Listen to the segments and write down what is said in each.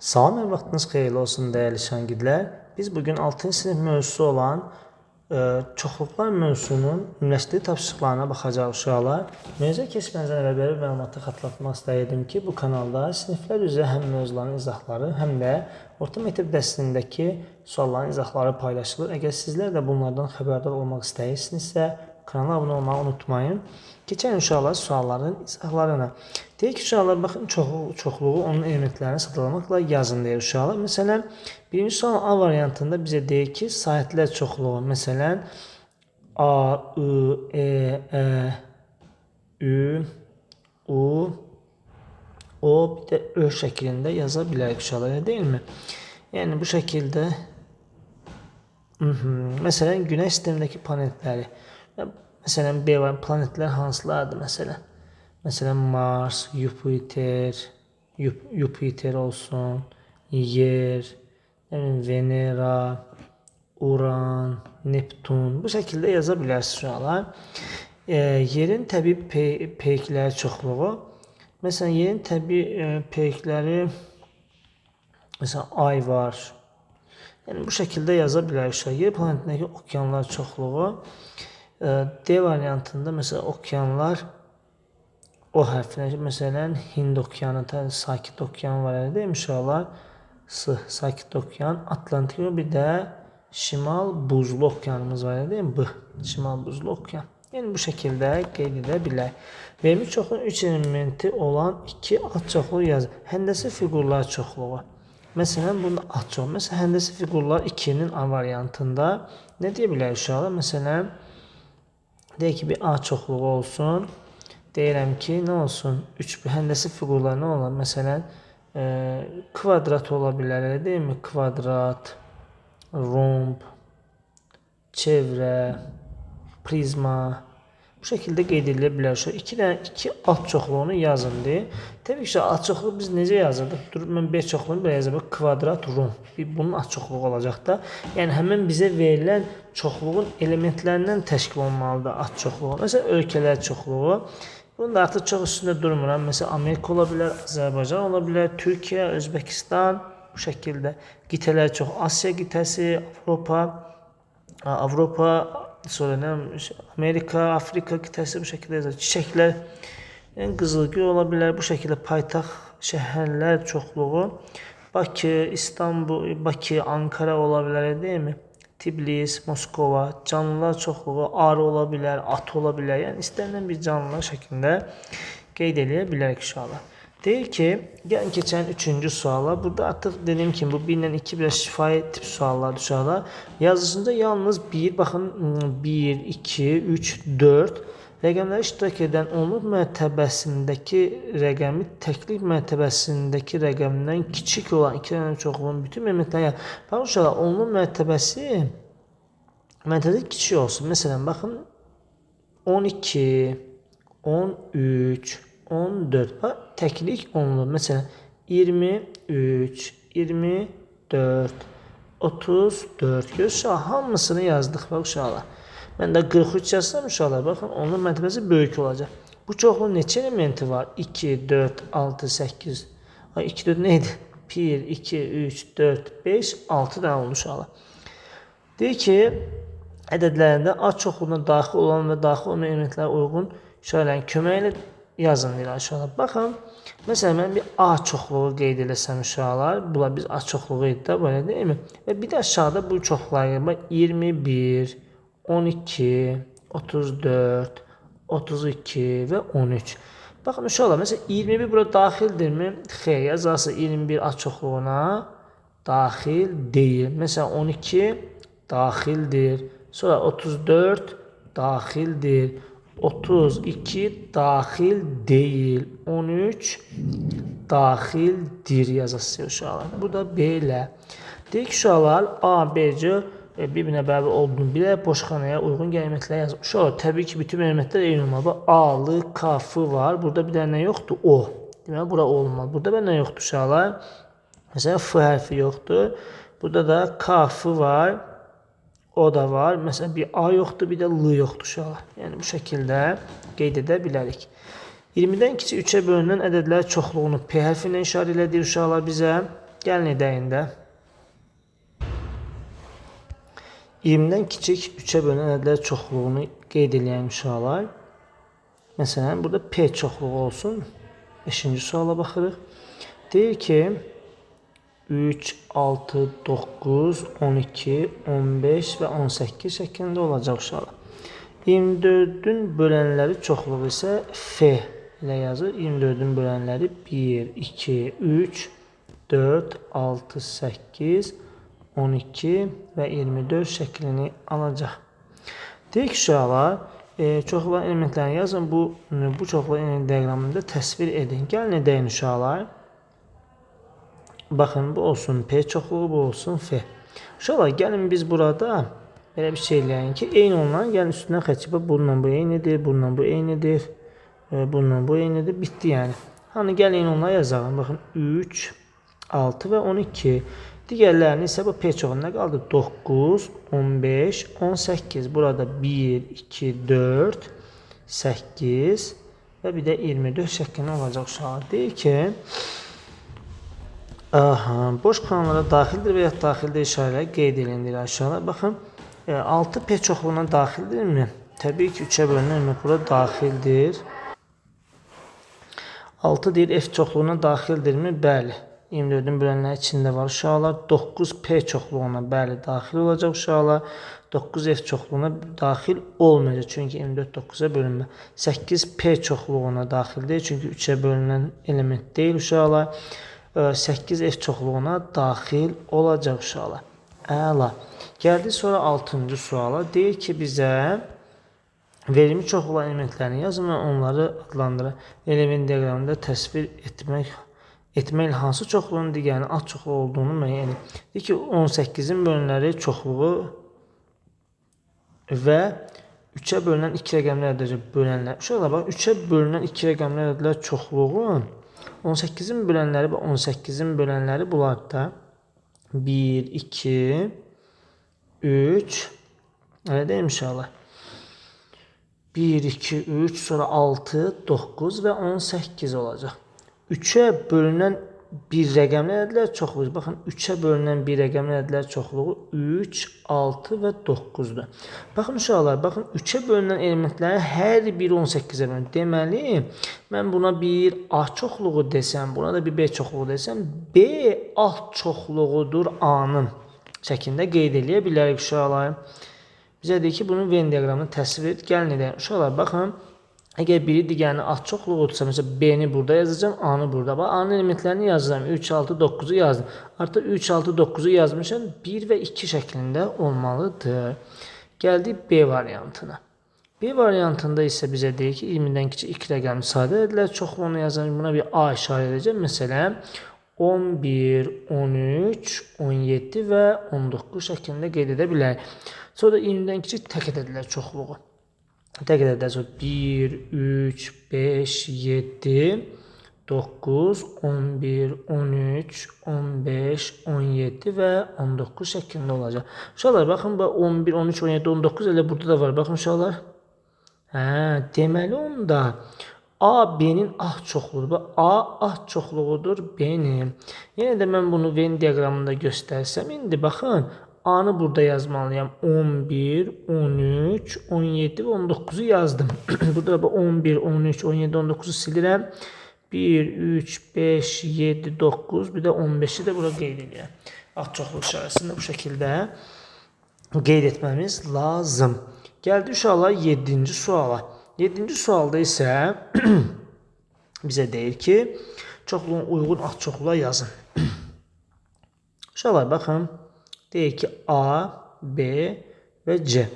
Salam, hər vaxtınız xeyirli olsun dəyərli şagirdlər. Biz bugün 6-cı sinif mövzusu olan çoxluqlar mövzusunun üniversitet tapşırıqlarına baxacağıq uşaqlar. Mövzuya keçməzdən əvvəl belə bir məlumatı xatırlatmaq istəyirdim ki, bu kanalda siniflər üzrə həm mövzuların izahları, həm də orta məktəb dərsindəki sualların izahları paylaşılır. Əgər sizlər də bunlardan xəbərdar olmaq istəyirsinizsə, kanala abunə olmağı unutmayın. Keçən uşaqlar sualların izahlarına. Deyək ki, uşaqlar, baxın, çoxluğu onun elementlərini sıralamakla yazın deyir uşaqlar. Məsələn, birinci sual A variantında bizə deyir ki, sahətlər çoxluğu. Məsələn, A, I, E, Ə, Ü, U, O, bir də Ö şəklində yaza bilərik uşaqlar, deyilmi? Yəni, bu şəkildə, məsələn, Günəş sistemindəki planetləri. Məsələn, B var, planetlər hansılardır məsələn? Məsələn, Mars, Yupiter olsun, Yer, Venera, Uran, Neptun. Bu şəkildə yaza bilərsiniz uşaqlar. Yerin təbii peykləri çoxluğu. Məsələn, yerin təbii peykləri, məsələn, Ay var. Yəni, bu şəkildə yaza bilərik uşaqlar. Yer planetindəki okeanlar çoxluğu. D variantında məsələn okeanlar O hərfinə, məsələn Hind okeanı, Sakit okean var, deyil mi uşaqlar? Sakit okean, Atlantik, bir də Şimal buzlu okeanımız var, deyil mi? B, Şimal buzlu okean. Yəni bu şəkildə qeyd edə bilərik. Verilmiş çoxluğun 3 elementi olan 2 ad çoxluğu yazır. Həndəsi fiqurlar çoxluğu. Məsələn, bunda ad çoxluğu. Məsələn, həndəsi fiqurlar 2-nin A variantında nə deyə bilərik uşaqlar? Məsələn, deyək ki, bir A çoxluğu olsun. Deyirəm ki, nə olsun? 3 həndəsi fiqurlar nə olar? Məsələn, kvadrat ola bilər, deyil mi? Kvadrat, romb, çevrə, prizma. Bu şəkildə qeyd edilə bilər. 2 ad çoxluğunu yazın deyə. Təbii ki, ad çoxluğu biz necə yazırdıq? Durub mən B çoxluğunu belə yazırıq. Kvadrat, romb. Bunun ad çoxluğu olacaq da. Yəni, həmin bizə verilən çoxluğun elementlərindən təşkil olmalıdır ad çoxluğu. Məsələn, ölkələr çoxluğu. Bunu da artıq çox üstündə durmuram. Məsələn, Amerika ola bilər, Azərbaycan ola bilər, Türkiyə, Özbəkistan. Bu şəkildə qitələr çox. Asiya qitəsi, Avropa, sonra Amerika, Afrika qitəsi bu şəkildə yazılır. Çiçəklər, qızılgül ola bilər. Bu şəkildə paytaxt, şəhərlər çoxluğu. Bakı, İstanbul, Bakı, Ankara ola bilər, deyil mi? Tbilisi, Moskova, canlılar çoxluğu, arı ola bilər, at ola bilər. Yəni, istənilən bir canlılar şəklində qeyd edə bilərik uşaqlar. Deyir ki, gəlin keçən 3-cü suala. Burada artıq dediyim kimi, bu 1 ilə 2 biraz şifahi tip suallardır uşaqlar. Yazısında yalnız 1, baxın, 1, 2, 3, 4 rəqəmləri iştirak edən onluq mərtəbəsindəki rəqəmi təklik mərtəbəsindəki rəqəmdən kiçik olan 2 rəqəm çoxluğunun bütün elementləri. Baxın uşaqlar, onluq mərtəbəsi kiçik olsun. Məsələn, baxın, 12, 13, 14. Bax, təklik onluq. Məsələn, 23, 24, 34. Görürsünüz, hamısını yazdıq, bax uşaqlar. Mən də 43 yazsam uşaqlar, baxın, onun mərtəbəsi böyük olacaq. Bu çoxluğun neçə elementi var? 2, 4, 6, 8. 2, 4 neydi? 1, 2, 3, 4, 5, 6 dənə oldu uşaqlar. Deyir ki, ədədlərində A çoxluğuna daxil olan və daxil olmayan elementlərə uyğun şöylələrin köməyi ilə yazın deyirlər uşaqlar. Baxın, məsələn, mən bir A çoxluğu qeyd eləsəm uşaqlar, bunlar biz A çoxluğu idi da, böyle deyil mi? Və bir də aşağıda bu çoxluqlar gəlir. 21, 12, 34, 32 və 13. Baxın uşaqlar, məsələn, 21 bura daxildirmi? Xeyr, yazarsa 21 A çoxluğuna daxil deyil. Məsələn, 12 daxildir. Sonra 34 daxildir. 32 daxil deyil. 13 daxildir yazası uşaqlar. Bu da B ilə. Deyək ki, uşaqlar A, B, C bir-birinə bərabər olduğunu bilək, boşxanaya uyğun elementlər yazır. Uşaqlar, təbii ki, bütün elementlər eyni olmalı. A-lı, K-fı var. Burada bir dənə yoxdur, O. Deməli, bura olmalı. Burada bir dənə yoxdur uşaqlar. Məsələn, F hərfi yoxdur. Burada da K-fı var. O da var. Məsələn, bir A yoxdur, bir də L yoxdur uşaqlar. Yəni, bu şəkildə qeyd edə bilərik. 20-dən kiçik 3-ə bölünən ədədlər çoxluğunu P hərfi ilə işarə edir uşaqlar bizə. Gəlin edəyin də. 20-dən kiçik 3-ə bölünən ədədlər çoxluğunu qeyd edən uşaqlar. Məsələn, burada P çoxluğu olsun. 5-ci suala baxırıq. Deyir ki, 3, 6, 9, 12, 15 və 18 şəklində olacaq uşaqlar. 24-ün bölənləri çoxluğu isə F ilə yazır. 24-ün bölənləri 1, 2, 3, 4, 6, 8, 12 və 24 şəklini alacaq. Deyək ki, uşaqlar, çoxluğun elementlərini yazın. Bu çoxluğun element diaqramında təsvir edin. Gəlin edəyin uşaqlar. Baxın, bu olsun P çoxluğu, bu olsun F. Uşaqlar, gəlin biz burada belə bir şey eləyək ki, eyni onların gəlin üstündən xətt çəkib, bununla bu eynidir, bununla bu eynidir, bununla bu eynidir, bitdi yəni. Hani gəlin onları yazalım. Baxın, 3, 6 və 12. Digərlərini isə bu P çoxluğuna qaldı. 9, 15, 18. Burada 1, 2, 4, 8 və bir də 24 şəklində olacaq uşaqlar. Deyir ki, boş kanallara daxildir və ya daxildir işarələri qeyd edildir aşağıda. Baxın, 6 P çoxluğuna daxildirmi? Təbii ki, 3-ə bölünən bura daxildir. 6 deyir F çoxluğuna daxildirmi? Bəli. 24-ün bölənləri içində var uşaqlar. 9 P çoxluğuna bəli daxil olacaq uşaqlar. 9 F çoxluğuna daxil olmayacaq. Çünki 24 9-a bölünmə. 8 P çoxluğuna daxil deyil. Çünki 3-ə bölünən element deyil uşaqlar. 8 F çoxluğuna daxil olacaq uşaqlar. Əla. Gəldik sonra 6-cı suala. Deyir ki, bizə verilmiş çoxlu elementlərini yazın və onları adlandırın. Element diaqramında təsvir etməklə hansı çoxluğun digərinin az çoxluğu olduğunu müəyyən edin. Deyir ki, 18-in bölünləri çoxluğu və 3-ə bölünən 2 rəqəmli ədədlər bölənlər. Uşaqlar, bax, 3-ə bölünən 2 rəqəmli ədədlər çoxluğu 18-in bölənləri və 18-in bölənləri bunlar da 1, 2, 3, elə deyim inşallah. 1, 2, 3, sonra 6, 9 və 18 olacaq. 3-ə bölünən bir rəqəmli ədədlər çoxluğu. Baxın, 3-ə bölünən bir rəqəmli ədədlər çoxluğu 3, 6 və 9-dur. Baxın uşaqlar, baxın 3-ə bölünən elementlərin hər biri 18-ə bölünür. Deməli, mən buna bir A çoxluğu desəm, buna da bir B çoxluğu desəm, B alt çoxluğudur A-nın şəklində qeyd edə bilərik uşaqlar. Bizə deyir ki, bunun Venn diaqramını təsvir et. Gəlin edək. Uşaqlar, baxın. Əgər biri digərinin az çoxluğudursa, məsələn, B-ni burada yazacağım, A-nı burada. A-nın elementlərini yazacağım. 3, 6, 9-u yazdım. Artıq 3, 6, 9-u yazmışam. 1 və 2 şəklində olmalıdır. Gəldik B variantına. B variantında isə bizə deyir ki, 20-dən kiçik 2 rəqəmli sadə ədədlər çoxluğunu yazın. Buna bir A işarə edəcəm. Məsələn, 11, 13, 17 və 19 şəklində qeyd edə bilərik. Sonra 20-dən kiçik tək ədədlər çoxluğu. Tək ədədlər 1, 3, 5, 7, 9, 11, 13, 15, 17 və 19 şəklində olacaq. Uşaqlar, baxın, 11, 13, 17, 19 elə burada da var. Baxın, uşaqlar. Deməli, onda A, B-nin az çoxluğudur. A, az çoxluğudur B-nin. Yenə də mən bunu Venn diaqramında göstərsəm, indi baxın, A-nı burada yazmalıyam. 11, 13, 17 və 19-u yazdım. Burada 11, 13, 17, 19-u silirəm. 1, 3, 5, 7, 9, bir də 15-i də bura qeyd edirəm. Az çoxluq işarəsində bu şəkildə qeyd etməmiz lazım. Gəldi uşaqlar 7-ci suala. 7-ci sualda isə bizə deyir ki, çoxluğun uyğun az çoxluğa yazın. Uşaqlar, baxın. Deyir ki, A, B və C.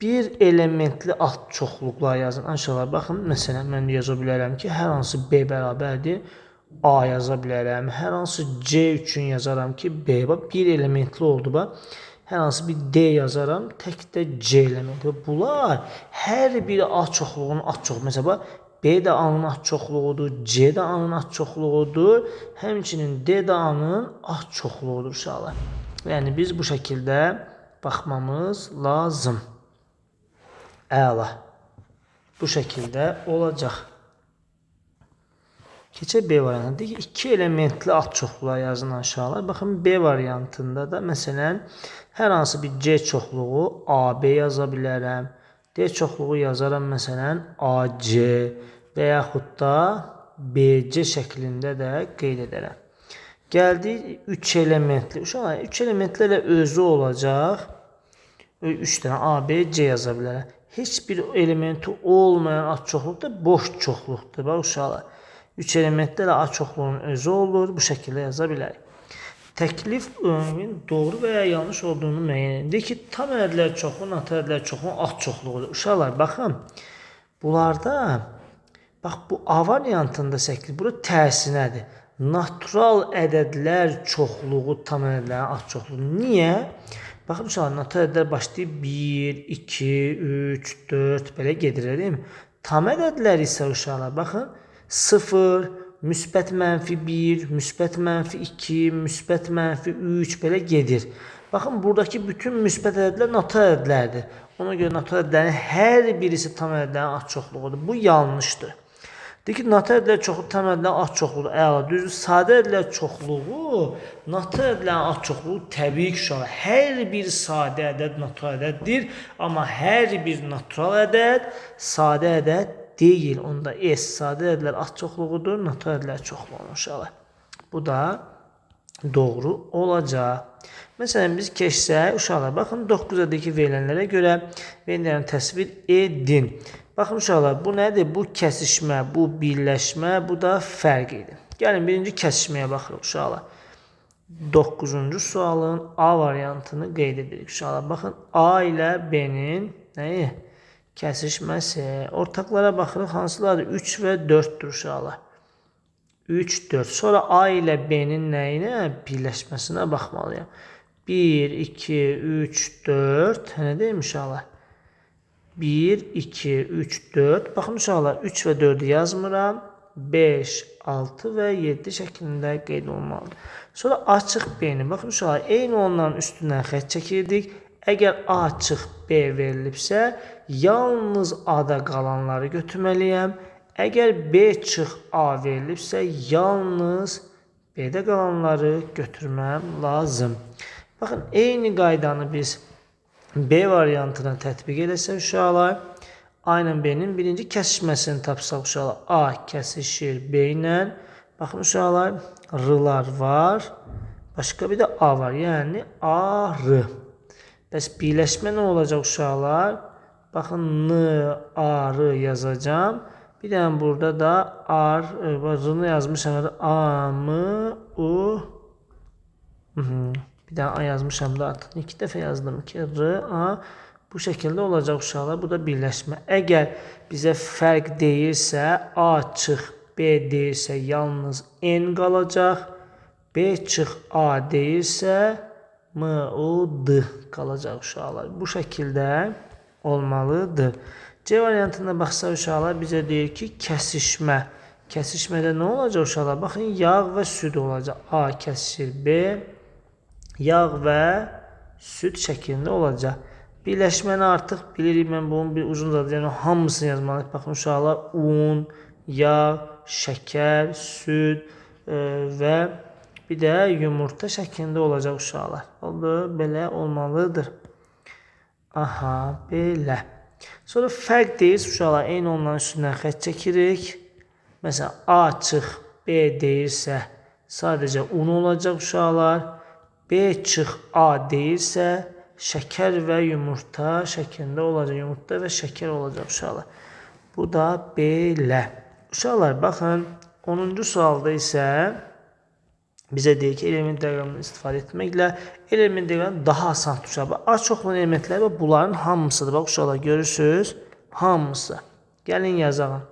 Bir elementli az çoxluqlar yazın. Aşağılar baxın. Məsələn, mən yaza bilərəm ki, hər hansı B bərabərdir A yaza bilərəm. Hər hansı C üçün yazaram ki, B. Bir elementli oldu. Hər hansı bir D yazaram, tək də C elementi. Bunlar hər biri A çoxluğunun az çoxluğu. Məsələn, B də A-nın az çoxluğudur, C də A-nın az çoxluğudur. Həmçinin D də A-nın az çoxluğudur uşaqlar. Yəni, biz bu şəkildə baxmamız lazım. Əla. Bu şəkildə olacaq. Keçək B variantına. Deyək ki, 2 elementli adçoxluğa yazılan uşaqlar. Baxın, B variantında da məsələn, hər hansı bir C çoxluğu AB yaza bilərəm. D çoxluğu yazaram məsələn AC və yaxud da BC şəklində də qeyd edərəm. Gəldik 3 elementli. Uşaqlar, 3 elementli ilə özü olacaq. 3 dənə A, B, C yaza bilərəm. Heç bir elementi olmayan adçoxluq da boş çoxluqdur. Bax uşaqlar, 3 elementli ilə adçoxluğun özü olur. Bu şəkildə yaza bilərik. Təklif doğru və ya yanlış olduğunu müəyyən edin. Deyək ki, tam ədədlər çoxluğu, natı ədədlər çoxluğun adçoxluğudur. Uşaqlar, baxın, bunlarda bax bu A variantında şəkli, bura tərsinədir. Natural ədədlər çoxluğu tam ədədlərin adçoxluğu. Niyə? Baxın, uşaqlar, natural ədədlər başlayıb 1, 2, 3, 4 belə gedir, değil mi? Tam ədədlər isə uşaqlar, baxın, 0, müsbət mənfi 1, müsbət mənfi 2, müsbət mənfi 3 belə gedir. Baxın, buradakı bütün müsbət ədədlər natural ədədlərdir. Ona görə natural ədədlərin hər birisi tam ədədlərin adçoxluğudur. Bu yanlışdır. Deyək ki, natı ədədlər çoxluğu tam ədədlərin adçoxluğudur. Əla, düzdür. Sadə ədədlər çoxluğu, natı ədədlərin adçoxluğu təbii ki, uşaqlar, hər bir sadə ədəd natural ədəddir. Amma hər bir natural ədəd sadə ədəd deyil. Onda S sadə ədədlər adçoxluğudur, natural ədədlər çoxluğudur uşaqlar. Bu da doğru olacaq. Məsələn, biz keçsək, uşaqlar, baxın, 9-dəki verilənlərə görə verilənləri təsvir edin. Baxın, uşaqlar, bu nədir? Bu kəsişmə, bu birləşmə, bu da fərq idi. Gəlin, birinci kəsişməyə baxırıq, uşaqlar. 9-cu sualın A variantını qeyd edirik, uşaqlar. Baxın, A ilə B-nin nəyi? Kəsişməsi. Ortaqlara baxırıq, hansılardır? 3 və 4-dür, uşaqlar. 3, 4. Sonra A ilə B-nin nəyinə? Birləşməsinə baxmalıyam. 1, 2, 3, 4. Nə deyim, uşaqlar? 1, 2, 3, 4. Baxın uşaqlar, 3 və 4-ü yazmıram. 5, 6 və 7 şəklində qeyd olmalıdır. Sonra açıq B-ni. Baxın uşaqlar, eyni onların üstündən xətt çəkirdik. Əgər A açıq B verilibsə, yalnız A-da qalanları götürməliyəm. Əgər B çıx A verilibsə, yalnız B-də qalanları götürməm lazım. Baxın, eyni qaydanı biz B variantına tətbiq edəsək uşaqlar, A ilə B-nin birinci kəsişməsini tapsaq uşaqlar, A kəsişir B ilə. Baxın uşaqlar, R-lar var, başqa bir də A var, yəni A-R. Bəs birləşmə nə olacaq uşaqlar? Baxın, N-A-R yazacağım. Bir dənə burada da R-ını yazmışam, A-M-U. Bir dənə A yazmışam da artıq 2 dəfə yazdım ki, R-A bu şəkildə olacaq uşaqlar. Bu da birləşmə. Əgər bizə fərq deyirsə, A çıx B deyirsə, yalnız N qalacaq. B çıx A deyirsə, M-U-D qalacaq uşaqlar. Bu şəkildə olmalıdır. C variantına baxsaq uşaqlar, bizə deyir ki, kəsişmə. Kəsişmədə nə olacaq uşaqlar? Baxın, yağ və süd olacaq. A kəsişir B. Yağ və süd şəklində olacaq. Birləşməni artıq bilirik, mən bunun bir uzun zadı, yəni hamısını yazmalıyıq. Baxın uşaqlar, un, yağ, şəkər, süd və bir də yumurta şəklində olacaq uşaqlar. Oldu, belə olmalıdır. Aha, belə. Sonra fərq deyir uşaqlar, eyni onların üstündən xətt çəkirik. Məsələn, A çıx B deyirsə, sadəcə un olacaq uşaqlar. B çıx A deyirsə, şəkər və yumurta şəklində olacaq. Yumurta və şəkər olacaq uşaqlar. Bu da belə. Uşaqlar, baxın, 10-cu sualda isə bizə deyir ki, element diaqramını istifadə etməklə element diaqramı daha asandır uşaqlar. Az çoxlu elementlər və bunların hamısıdır. Bax uşaqlar, görürsünüz, hamısı. Gəlin yazalım.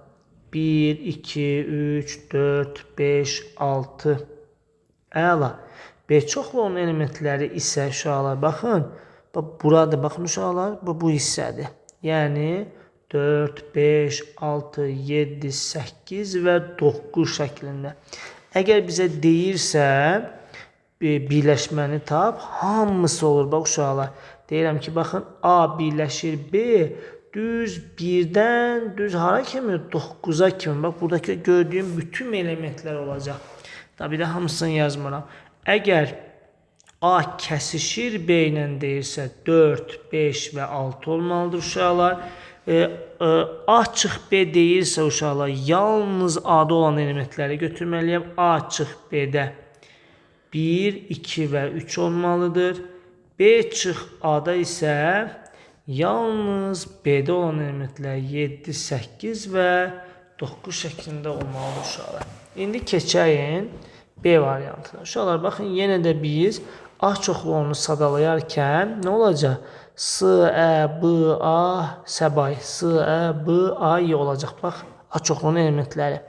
1, 2, 3, 4, 5, 6. Əla. B çoxluğun elementləri isə uşaqlar, baxın, burada baxın uşaqlar, bu hissədir. Yəni 4, 5, 6, 7, 8 və 9 şəklində. Əgər bizə deyirsə, birləşməni tap, hamısı olur. Bax uşaqlar, deyirəm ki, baxın, A birləşir B, düz 1'dən düz hara kimi 9'a kimi. Bak buradaki gördüğüm bütün elementler olacak. Tabi de hamısını yazmıram. Eğer A kəsişir B ilə deyirsə 4, 5 və 6 olmalıdır uşaqlar. A çıx B deyirsə uşaqlar yalnız A'da olan elementləri götürməliyəm. A çıx B'də 1, 2 və 3 olmalıdır. B çıx A'da isə yalnız B'də olan elementlər 7, 8 və 9 şəklində olmalıdır uşaqlar. İndi keçəyin B variantına. Uşaqlar baxın yenə də biz A çoxluğunu sadalayarkən nə olacaq? S, E, B, A, səbay. S, E, B, A, Y olacaq. Bax A çoxluğunun elementləri.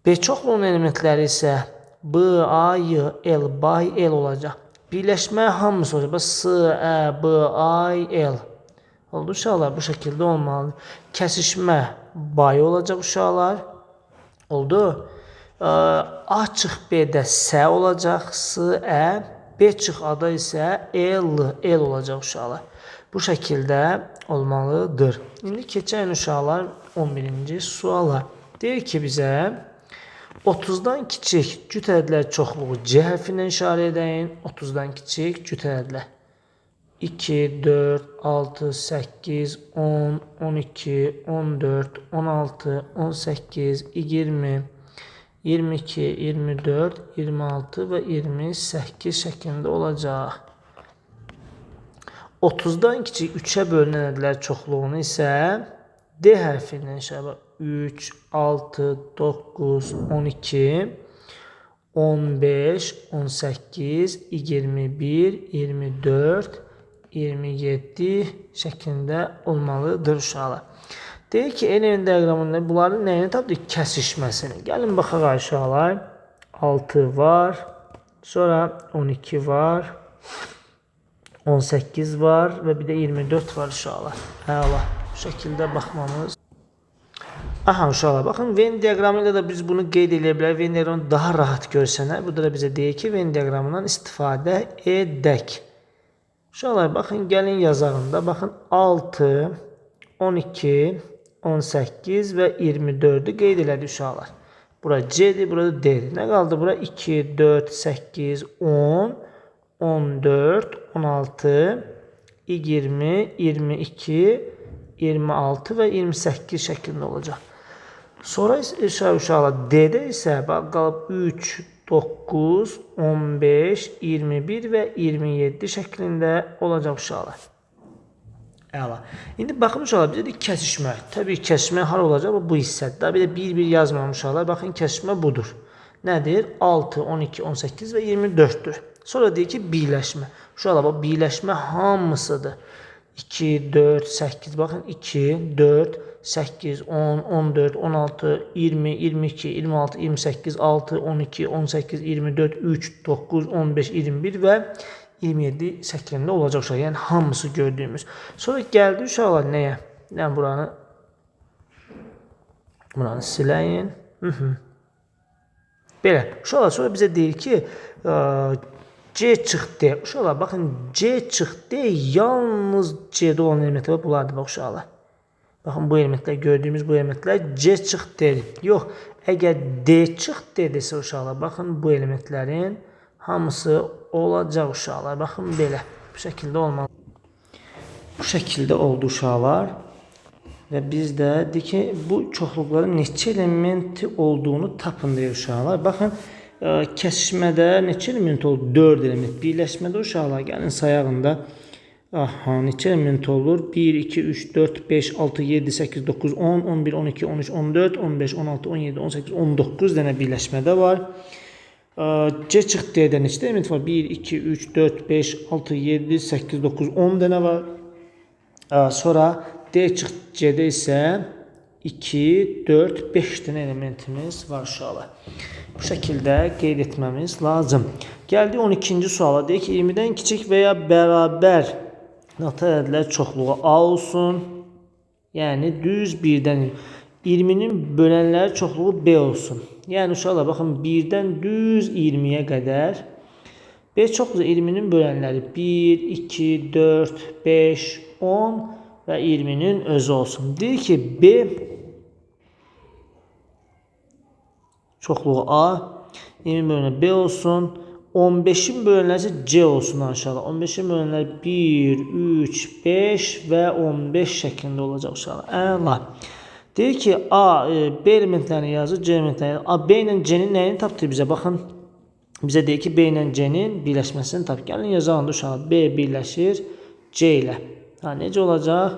B çoxluğunun elementləri isə B, A, Y, L, bay, L olacaq. Birləşmə hamısı olacaq. Bax S, E, B, A, L. Oldu uşaqlar. Bu şəkildə olmalıdır. Kəsişmə bay olacaq uşaqlar. Oldu. A çıx B'də S olacaq. S, E. B çıx A'da isə L olacaq uşaqlar. Bu şəkildə olmalıdır. İndi keçən uşaqlar 11-ci suala. Deyir ki bizə 30'dan kiçik cüt ədədlər çoxluğu C hərfindən işarə edəyin. 30'dan kiçik cüt ədədlər. 2, 4, 6, 8, 10, 12, 14, 16, 18, 20, 22, 24, 26 və 28 şəklində olacaq. 30'dan kiçik 3'ə bölünən ədədlər çoxluğunu isə D hərfindən işarə 3, 6, 9, 12, 15, 18, 21, 24, 27 şəklində olmalıdır uşaqlar. Deyir ki, element diaqramında bunların nəyini tapdıq? Kəsişməsini. Gəlin baxaq uşaqlar. 6 var. Sonra 12 var. 18 var və bir də 24 var uşaqlar. Əla. Bu şəkildə baxmamız. Aha uşaqlar, baxın Venn diaqramı ilə də biz bunu qeyd edə bilərik. Venn diaqramını daha rahat görsənər. Bu da bizə deyir ki, Venn diaqramından istifadə edək. Uşaqlar, baxın gəlin yazarında. Baxın 6, 12, 18 və 24'ü qeyd elədik uşaqlar. Bura C'dir, burada D'dir. Nə qaldı bura? 2, 4, 8, 10, 14, 16, 20, 22, 26 və 28 şəklində olacaq. Sonra uşaqlar D'də isə qalıb 3, 9, 15, 21 və 27 şəklində olacaq uşaqlar. Əla. İndi baxın uşaqlar bizə deyir kəsişmə. Təbii kəsişmə hara olacaq? Bu hissədir. Bir də bir-bir yazmıram uşaqlar. Baxın kəsişmə budur. Nədir? 6, 12, 18 və 24'dür. Sonra deyir ki birləşmə. Uşaqlar bu birləşmə hamısıdır. 2, 4, 8. Baxın 2, 4, 8, 10, 14, 16, 20, 22, 26, 28, 6, 12, 18, 24, 3, 9, 15, 21 və 27 şəklində olacaq uşaqlar. Yəni hamısı gördüyümüz. Sonra gəldi uşaqlar nəyə? Yəni buranı siləyin. Belə. Uşaqlar sonra bizə deyir ki C çıx D. Uşaqlar baxın C çıx D yalnız C'də olan elementlər bunlardır bax uşaqlar. Baxın bu elementlər gördüyümüz bu elementlər C çıx D'dir. Yox, əgər D çıx D-dirsə uşaqlar baxın bu elementlərin hamısı olacaq uşaqlar. Baxın belə. Bu şəkildə olmalı. Bu şəkildə oldu uşaqlar. Və biz də deyik ki, bu çoxluqların neçə elementi olduğunu tapın deyir uşaqlar. Baxın, kəsişmədə neçə element oldu? 4 element. Birləşmədə uşaqlar gəlin sayağında. Aha, neçə element olur? 1, 2, 3, 4, 5, 6, 7, 8, 9, 10, 11, 12, 13, 14, 15, 16, 17, 18, 19 dənə birləşmədə var. C çıx D'də neçə element var? 1, 2, 3, 4, 5, 6, 7, 8, 9, 10 dənə var. Sonra D çıx C'də isə 2, 4, 5 dənə elementimiz var uşaqlar. Bu şəkildə qeyd etməmiz lazım. Gəldi 12-ci suala. Deyək ki, 20-dən kiçik və ya bərabər nata ədədlər çoxluğu A olsun. Yəni düz 1-dən 20'nin bölənləri çoxluğu B olsun. Yəni uşaqlar baxın 1-dən düz 20'yə qədər B çoxluğu 20'nin bölənləri 1, 2, 4, 5, 10 və 20-nin özü olsun. Deyir ki, B çoxluğu A, 20 bölünə B olsun. 15'in bölünəsi C olsun aşağıda. 15'in bölünələri 1, 3, 5 və 15 şəklində olacaq uşaqlar. Əla. Deyir ki, A, B elementlərini yazır, C elementlərini yazır. A, B ilə C-nin nəyini tapdı bizə? Baxın, bizə deyir ki, B ilə C-nin birləşməsini tapdı. Gəlin yazalım da uşaqlar. B birləşir C ilə. Necə olacaq?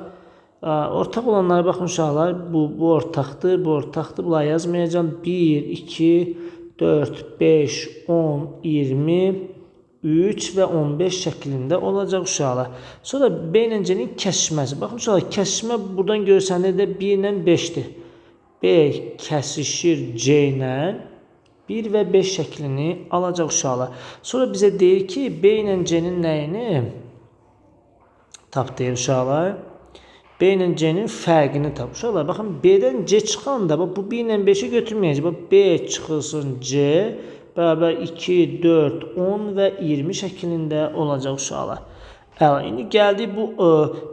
Ortaq olanlara baxın uşaqlar. Bu ortaqdır, bu ortaqdır. Bunları yazmayacağım. 1, 2, 4, 5, 10, 20, 3 və 15 şəklində olacaq uşaqlar. Sonra B ilə C-nin kəsişməsi. Baxın uşaqlar, kəsişmə buradan görsəndə də 1 ilə 5'dir. B kəsişir C ilə 1 və 5 şəklini alacaq uşaqlar. Sonra bizə deyir ki, B ilə C-nin nəyini tap deyir uşaqlar? B ilə C-nin fərqini tap. Uşaqlar, baxın, B-dən C çıxanda, bu 1 ilə 5'i götürməyəcək. B çıxılsın C, bərabər 2, 4, 10 və 20 şəklində olacaq uşaqlar. İndi gəldik bu,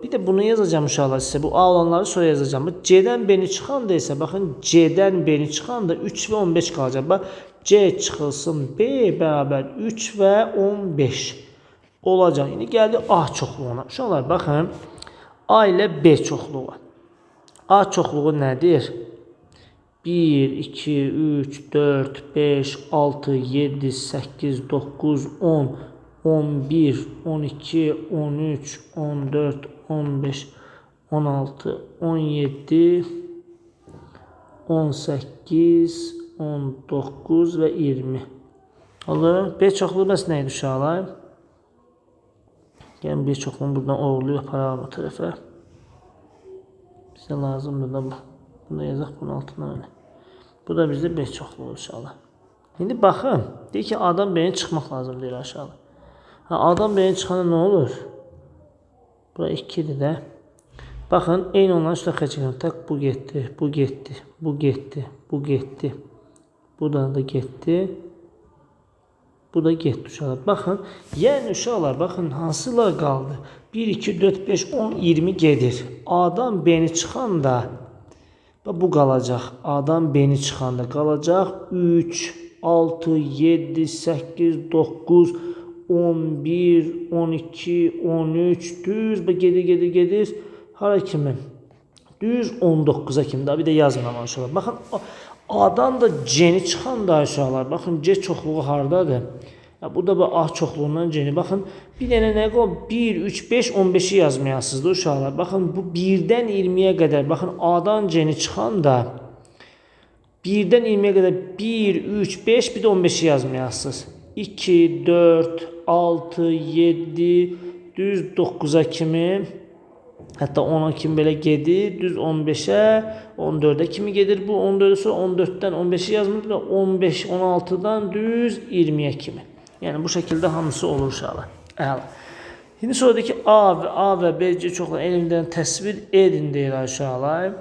bir də bunu yazacağım uşaqlar sizə. Bu A olanları sonra yazacağım. C-dən B-ni çıxanda isə, baxın, C-dən B-ni çıxanda 3 və 15 qalacaq. Bax, C çıxılsın B, bərabər 3 və 15 olacaq. İndi gəldik A çoxluğuna. Uşaqlar, baxın. A ilə B çoxluğu. A çoxluğu nədir? 1, 2, 3, 4, 5, 6, 7, 8, 9, 10, 11, 12, 13, 14, 15, 16, 17, 18, 19 və 20. Olur. B çoxluğu bəs neydi uşaqlar? Yəni B çoxluğunu buradan oğurlayıb aparalım o tərəfə. Bizə lazımdır da bu. Bunu da yazaq bunun altına öyle. Bu da bizdə B çoxluğu uşaqlar. İndi baxın. Deyir ki, A'dan B'nin çıxmaq lazım deyir aşağıda. A'dan B'nin çıxanda nə olur? Bura 2'dir də. Baxın, eyni onların üstə xəcəkəm. Tak, bu getdi, bu getdi, bu getdi, bu getdi. Buradan da getdi. Bu da getdi uşaqlar. Baxın, yəni uşaqlar, baxın, hansılar qaldı? 1, 2, 4, 5, 10, 20 gedir. A'dan B'ni çıxanda, bu qalacaq. A'dan B'ni çıxanda qalacaq 3, 6, 7, 8, 9, 11, 12, 13, düz, gedir. Hara kimi? Düz 19'a kimi. Daha bir də yazmıram uşaqlar. Baxın, A'dan da C'ni çıxanda uşaqlar. Baxın, C çoxluğu hardadır? Bu da A çoxluğundan C'ni. Baxın, bir dənə nə qalıb? 1, 3, 5, 15'i yazmayasınız da uşaqlar. Baxın, bu 1'dən 20'ye qədər. Baxın, A'dan C'ni çıxanda 1'dən 20'ye qədər 1, 3, 5, bir də 15'i yazmayasınız. 2, 4, 6, 7, düz 9'a kimi. Hətta 10'a kimi belə gedir. Düz 15'ə, 14'ə kimi gedir. Bu 14'ə sonra 14'dən 15'i yazmır. 15, 16'dan düz 20'ye kimi. Yəni bu şəkildə hamısı olur uşaqlar. Əla. İndi sonradakı A və B çoxluğunu elimdən təsvir edin deyir uşaqlar.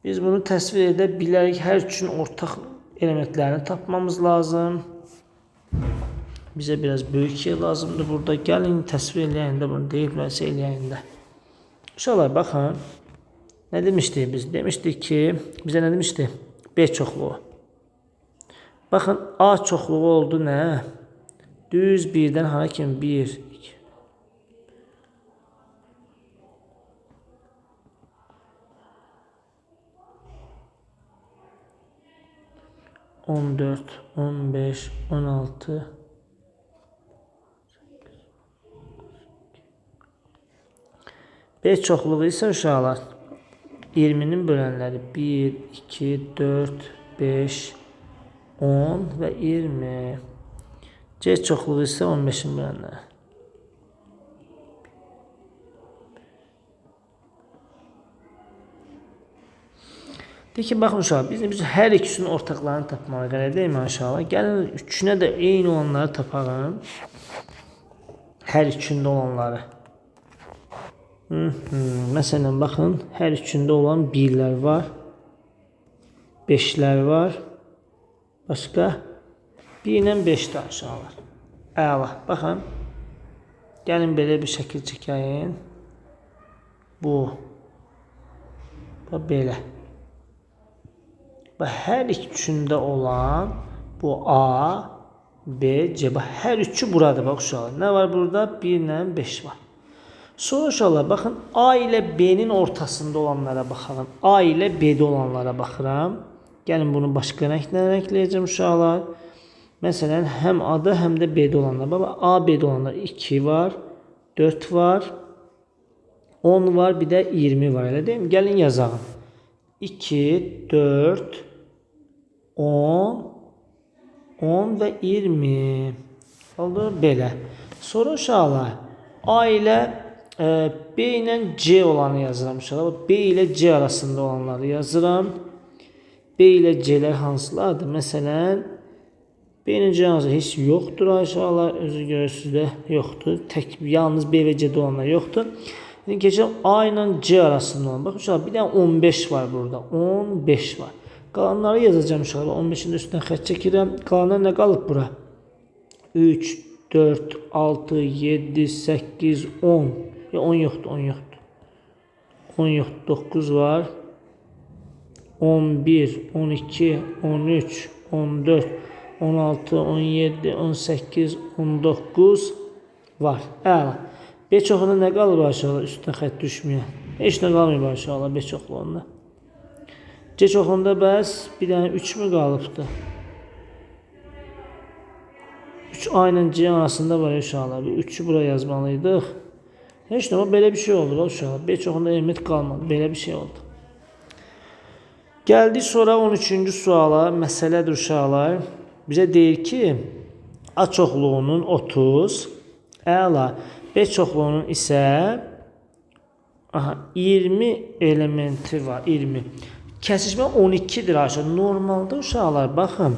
Biz bunu təsvir edə bilərik. Hər üçün ortaq elementlərini tapmamız lazım. Bizə biraz böyük yer lazımdır burada. Gəlin təsvir eləyəndə bunu deyiblərsə eləyəndə. Uşaqlar, baxın. Nə demişdik biz? Demişdik ki, bizə nə demişdik? B çoxluğu. Baxın, A çoxluğu oldu nə? Düz 1'dən hara kimi? 1, 2. On 4, 15, 16. B çoxluğu isə uşaqlar 20'nin bölənləri 1, 2, 4, 5, 10 və 20. C çoxluğu isə 15'in bölənləri. Deyək ki, baxın uşaqlar, biz hər ikisinin ortaqlarını tapmalı qədər deyilmi uşaqlar? Gəlin, üçünə də eyni olanları tapalım. Hər üçündə olanları. Məsələn, baxın, hər üçündə olan 1'lər var, 5'lər var, başqa 1 ilə 5 danışanlar. Əla, baxın, gəlin belə bir şəkil çəkəyin. Bu. Bax belə. Bax hər üçündə olan bu A, B, C. Bax hər üçü buradır bax uşaqlar. Nə var burada? 1 ilə 5 var. Sonra uşaqlar baxın A ilə B'nin ortasında olanlara baxalım. A ilə B'de olanlara baxıram. Gəlin bunu başqa rənglə rəngləyəcəm uşaqlar. Məsələn, həm A-da, həm də B-də olanlar. Baba, A, B-də olanlar 2 var, 4 var, 10 var, bir də 20 var, elə deyil mi? Gəlin yazalım. 2, 4, 10, 10 və 20. Oldu belə. Sonra uşaqlar, A ilə B ilə C olanı yazıram uşaqlar. B ilə C arasında olanları yazıram. B ilə C'lər hansılardır? Məsələn, B-nin C hansı heç yoxdur aşağılar. Özü görürsünüz də yoxdur. Yalnız B və C'də olanlar yoxdur. Şimdi keçelim A ilə C arasında olan. Bakın uşaqlar bir dənə 15 var burada. 15 var. Qalanları yazacağım uşaqlar. 15'in üstündən xətt çəkirəm. Qalanlar nə qalıb bura? 3, 4, 6, 7, 8, 10. 10 yoxdur, 10 yoxdur. 10 yoxdur, 9 var. 11, 12, 13, 14, 16, 17, 18, 19 var. Əla. B çoxunda nə qalır aşağıda? Üstünə xətt düşməyən. Heç nə qalmıyor aşağıda B çoxluğunda. C çoxunda bəs bir dənə 3 mü qalıbdı? 3 A ilə C arasında var aşağıda. 3'ü bura yazmalıydıq. Heç nə, belə bir şey oldu aşağıda. B çoxunda əhəmiyyət qalmadı. Belə bir şey oldu. Gəldik sonra 13-cü suala. Məsələdir uşaqlar. Bizə deyir ki, A çoxluğunun 30, əla. B çoxluğunun isə 20 elementi var. 20. Kəsişmə 12'dir aşağı. Normalda uşaqlar baxın.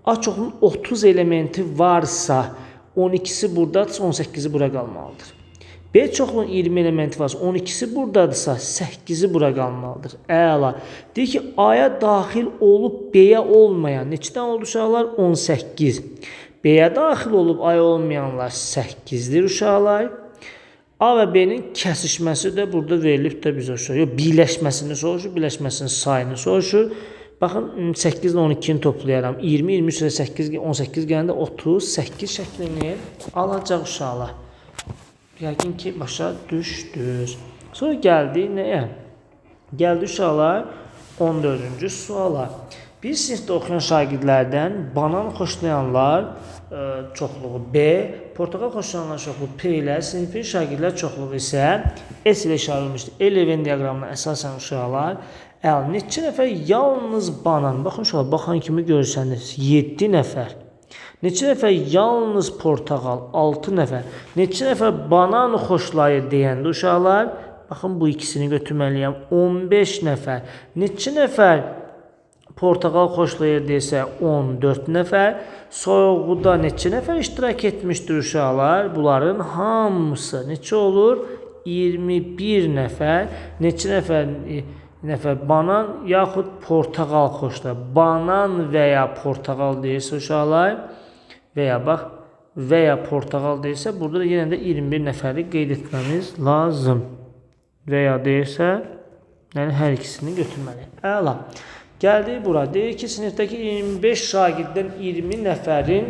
A çoxluğunun 30 elementi varsa 12'si buradadırsa 18'i bura qalmalıdır. B çoxluğunun 20 elementi varsa 12'si buradadırsa 8'i bura qalmalıdır. Əla. Deyir ki, A'ya daxil olub B'yə olmayan neçədən oldu uşaqlar? 18. B'yə daxil olub A'ya olmayanlar 8'dir uşaqlar. A və B'nin kəsişməsi də burada verilib də bizə uşaqlar. Yox, birləşməsini soruşur, birləşməsinin sayını soruşur. Baxın 8 ilə 12'ni toplayaram. 20, 23 ilə 8, 18 gələndə 38 şəklini alacaq uşaqlar. Yəqin ki, başa düşdünüz. Sonra gəldik nəyə? Gəldik uşaqlar 14-cü suala. Bir sinifdə oxuyan şagirdlərdən banan xoşlayanlar çoxluğu B, portakal xoşlayanlar çoxluğu P ilə, sinifin şagirdlər çoxluğu isə S ilə işarə olunmuşdur. L-Venn diaqramına əsasən uşaqlar, neçə nəfər yalnız banan, baxın uşaqlar, baxan kimi görsəniz, 7 nəfər. Neçə nəfər yalnız portakal, 6 nəfər. Neçə nəfər banan xoşlayır deyəndə uşaqlar, baxın bu ikisini götürməliyəm, 15 nəfər. Neçə nəfər portakal xoşlayır desə 14 nəfər. Soyuqda neçə nəfər iştirak etmişdir uşaqlar? Bunların hamısı neçə olur? 21 nəfər. Neçə nəfər banan yaxud portakal xoşlayır? Banan və ya portakal deyirsə uşaqlar və ya bax və ya portakal deyirsə burada da yenə də 21 nəfəri qeyd etməmiz lazım. Və ya deyirsə yəni hər ikisini götürməliyik. Əla. Gəldik bura. Deyir ki, sinifdəki 25 şagirddən 20 nəfərin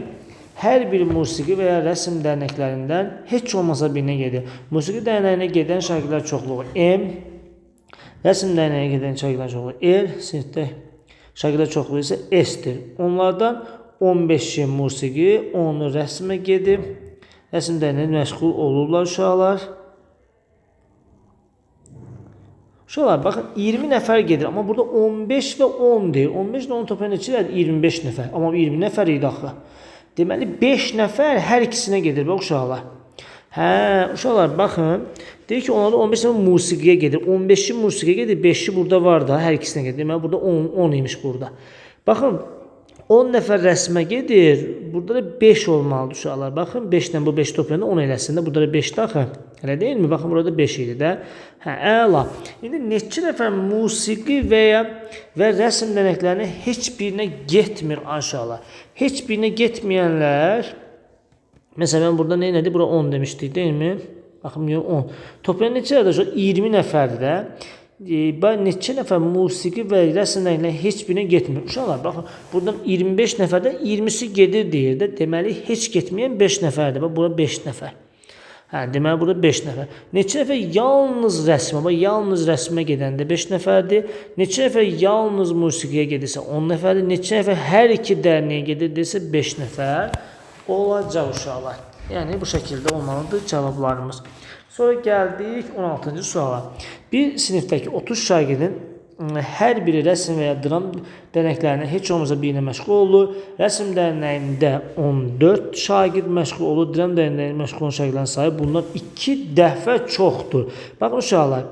hər bir musiqi və ya rəsm dərnəklərindən heç olmasa birinə gedir. Musiqi dərnəyinə gedən şagirdlər çoxluğu M, rəsm dərnəyinə gedən şagirdlər çoxluğu R, sinifdə şagirdlər çoxluğu isə S-dir. Onlardan 15'i musiqi, 10'u rəsmə gedib, rəsm dərnəyinə məşğul olurlar uşaqlar. Uşaqlar, baxın, 20 nəfər gedir, amma burada 15 və 10 deyir. 15 ilə 10 toplayanda neçədir? 25 nəfər. Amma 20 nəfər idi axı. Deməli, 5 nəfər hər ikisinə gedir, bax uşaqlar. Uşaqlar, baxın, deyir ki, onlarda 15 nəfər musiqiyə gedir. 15'i musiqiyə gedir, 5'i burada var da, hər ikisinə gedir. Deməli, burada 10 imiş burada. Baxın, 10 nəfər rəsmə gedir. Burada da 5 olmalıdır uşaqlar. Baxın 5 ilə bu 5 toplayanda 10 eləsin də. Burada da 5 daxı. Elə deyil mi? Baxın burada 5 idi də. Əla. İndi neçə nəfər musiqi və rəsm dərnəklərinin heç birinə getmir aşağılar. Heç birinə getməyənlər, məsələn burada nə elədi? Bura 10 demişdik, deyil mi? Baxın 10. Toplayan neçədir? 20 nəfərdir də. Neçə nəfər musiqi və rəsmlərlə heç birinə getmir. Uşaqlar, baxın, buradan 25 nəfərdən 20'si gedir deyir də. Deməli, heç getməyən 5 nəfərdir. Bax, bura 5 nəfər. Hə, deməli, burada 5 nəfər. Neçə nəfər yalnız rəsmə, bax, yalnız rəsmə gedəndə 5 nəfərdir. Neçə nəfər yalnız musiqiyə gedirsə 10 nəfərdir. Neçə nəfər hər iki dərnəyə gedirsə 5 nəfər olacaq uşaqlar. Yəni, bu şəkildə olmalıdır cavablarımız. Sonra gəldik 16-cı suala. Bir sinifdəki 30 şagirdin hər biri rəsm və ya dram dərnəklərində heç olmasa birinə məşğul olur. Rəsm dərnəyində 14 şagird məşğul olur. Dram dərnəyində məşğul olan şagirdlərin sayı bundan 2 dəfə çoxdur. Baxın uşaqlar,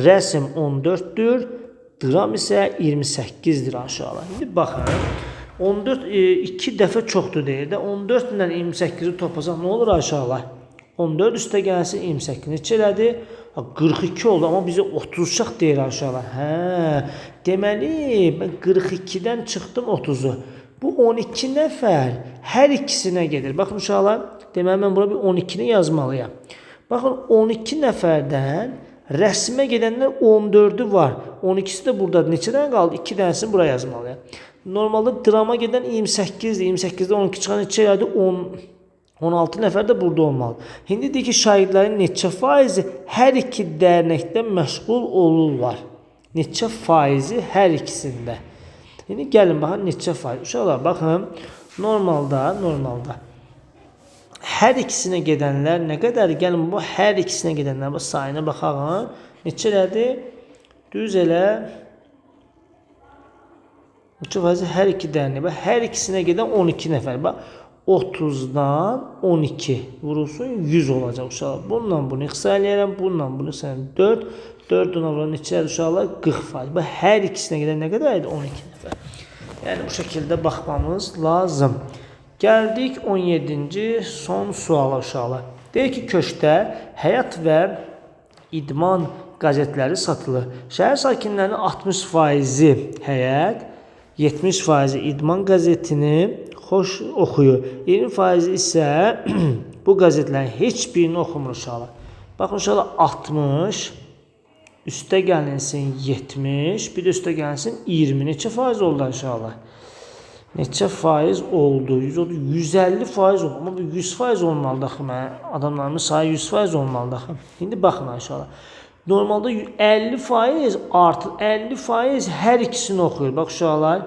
rəsm 14-dür, dram isə 28-dir uşaqlar. İndi baxın, 14 2 dəfə çoxdur deyir də. 14 ilə 28-i toplasaq nə olur uşaqlar? 14 üstə gəlsin 28 neçə elədi? 42 oldu, amma bizə 30 uşaq deyir uşaqlar. Hə, deməli, mən 42-dən çıxdım 30-u. Bu 12 nəfər hər ikisinə gedir. Baxın uşaqlar, deməli, mən bura bir 12-ni yazmalıyam. Baxın, 12 nəfərdən rəsmə gedənlər 14'ü var. 12'si də buradadır. Neçədən qaldı? 2 dənəsini buraya yazmalıyam. Normalda drama gedən 28'dir. 28'də 12 çıxan neçə elədi? 16 nəfər də burada olmalı. İndi deyir ki, şagirdlərin neçə faizi hər iki dərnəkdə məşğul olurlar. Neçə faizi hər ikisində. İndi gəlin baxın neçə faiz. Uşaqlar baxın, normalda hər ikisinə gedənlər nə qədər? Gəlin bu hər ikisinə gedənlər bu sayına baxaq. Neçə elədir? Düz elə neçə faizi hər iki dərnək. Hər ikisinə gedən 12 nəfər. Bax 30'dan 12 vurulsun 100 olacaq uşaqlar. Bununla bunu ixtisaləyərəm, bununla bunu ixtisaləyərəm. 4, 4 ona vuran neçədir uşaqlar? 40%. Bu hər ikisinə gedən nə qədər idi? 12 nəfər. Yəni bu şəkildə baxmamız lazım. Gəldik 17-ci son suala uşaqlar. Deyir ki, köşkdə həyat və idman qəzetləri satılır. Şəhər sakinlərinin 60% həyat, 70% idman qəzetini xoş oxuyur. 20% isə bu qəzetlərin heç birini oxumur uşaqlar. Baxın uşaqlar 60, üstə gəlinsin 70, bir də üstə gəlinsin 20. Neçə faiz oldu uşaqlar? Neçə faiz oldu? 150% oldu. Amma bu 100% olmalıdır axı mən. Adamlarımın sayı 100% olmalıdır axı. İndi baxın uşaqlar. Normalda 50% artı 50% hər ikisini oxuyur. Bax uşaqlar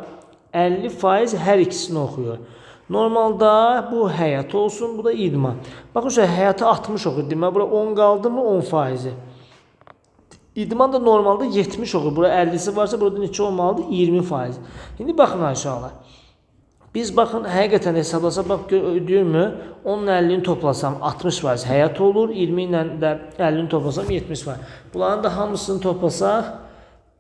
50% hər ikisini oxuyur. Normalda bu həyat olsun, bu da idman. Bax uşaqlar həyatı 60 oxuyur. Demək bura 10 qaldı mı 10%. İdman da normalda 70 oxuyur. Bura 50'si varsa burada neçə olmalıdır? 20%. İndi baxın uşaqlar. Biz baxın həqiqətən hesablasaq bax görürmü? 10 ilə 50'ni toplasam 60% həyat olur. 20 ilə də 50'ni toplasam 70%. Bunların da hamısını toplasaq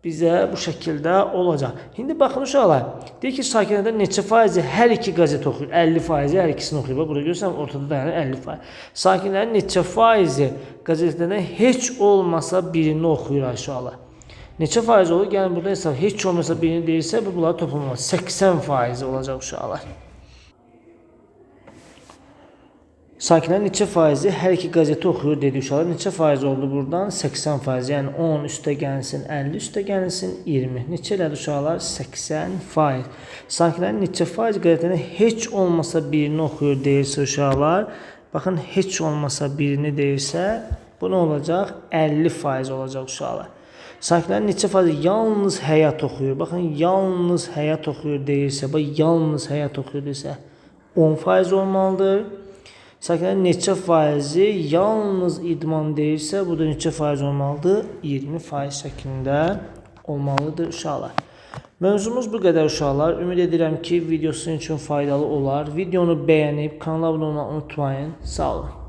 bizə bu şəkildə olacaq. İndi baxın uşaqlar. Deyir ki, sakinlərdən neçə faizi hər iki qəzet oxuyur? 50% hər ikisini oxuyur. Burada görürsən ortada dayanır 50%. Sakinlərin neçə faizi qəzetlərdən heç olmasa birini oxuyur uşaqlar? Neçə faiz olur? Gəlin burada hesab heç olmasa birini deyirsə bunları toplamaz. 80% olacaq uşaqlar. Sakinlərin neçə faizi hər iki qəzeti oxuyur dedi uşaqlar. Neçə faiz oldu buradan? 80%. Yəni 10 üstə gəlsin, 50 üstə gəlsin, 20. Neçə elədi uşaqlar? 80%. Sakinlərin neçə faiz qəzetlərdən heç olmasa birini oxuyur deyirsə uşaqlar. Baxın heç olmasa birini deyirsə bu nə olacaq? 50% olacaq uşaqlar. Sakinlərin neçə faizi yalnız həyat oxuyur. Baxın yalnız həyat oxuyur deyirsə, yalnız həyat oxuyur deyirsə 10% olmalıdır. Sakinlərin neçə faizi yalnız idman deyirsə, bu da neçə faiz olmalıdır? 20% şəklində olmalıdır uşaqlar. Mövzumuz bu qədər uşaqlar. Ümid edirəm ki, videosu sizin üçün faydalı olar. Videonu bəyənib kanala abunə olmayı unutmayın. Sağ olun.